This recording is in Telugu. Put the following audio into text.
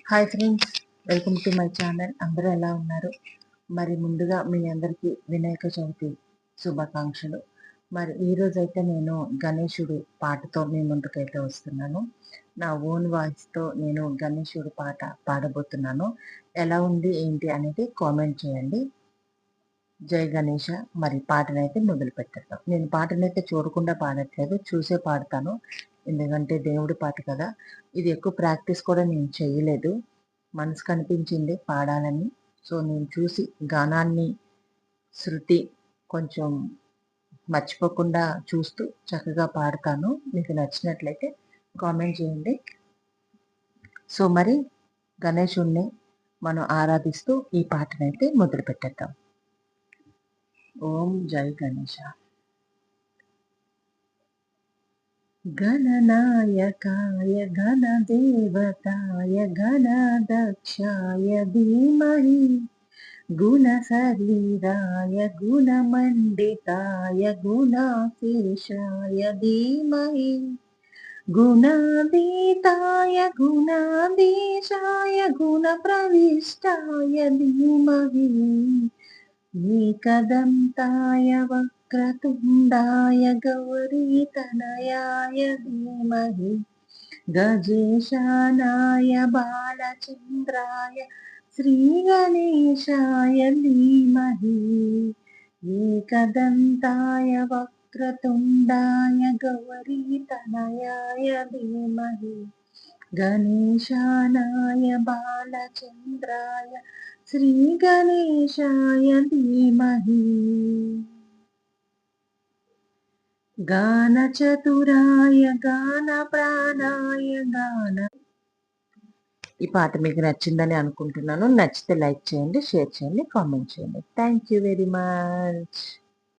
Hi friends, welcome to my channel. అందరూ ఎలా ఉన్నారు? మరి ముందుగా మీ అందరికీ వినాయక చవితి శుభాకాంక్షలు. మరి ఈరోజైతే నేను గణేశుడు పాటతో మీ ముందుకైతే వస్తున్నాను. నా ఓన్ వాయిస్తో నేను గణేశుడు పాట పాడబోతున్నాను. ఎలా ఉంది ఏంటి అనేది కామెంట్ చేయండి. జై గణేష. మరి పాటనైతే మొదలు పెట్టేద్దాం. నేను పాటనైతే చూడకుండా పాడట్లేదు, చూసే పాడతాను. ఎందుకంటే దేవుడి పాట కదా. ఇది ఎక్కువ ప్రాక్టీస్ కూడా నేను చేయలేదు. మనసు కనిపించింది పాడాలని. సో నేను చూసి గానాన్ని, శృతి కొంచెం మర్చిపోకుండా చూస్తూ చక్కగా పాడతాను. మీకు నచ్చినట్లయితే కామెంట్ చేయండి. సో మరి గణేశుణ్ణి మనం ఆరాధిస్తూ ఈ పాటనైతే మొదలు పెట్టేద్దాం. ఓం జై గణేశ. गणनायकाय गणदेवताय गणदक्षाय धीमहि गुणशरीराय गुणमण्डिताय गुणाकेशाय धीमहि गुणातीताय गुणाधीशाय गुणप्रविष्टाय धीमहि एकदन्ताय वक्रतुण्डाय गौरीतनयाय धीमहि गजेशानाय बालचन्द्राय श्रीगणेशाय धीमहि एकदन्ताय वक्रतुण्डाय गौरीतनयाय धीमहि गणेशानाय बालचन्द्राय श्रीगणेशाय धीमहि గానచతురాయ గాన ప్రాణాయ గాన. ఈ పాట మీకు నచ్చిందని అనుకుంటున్నాను. నచ్చితే లైక్ చేయండి, షేర్ చేయండి, కామెంట్ చేయండి. Thank you very much.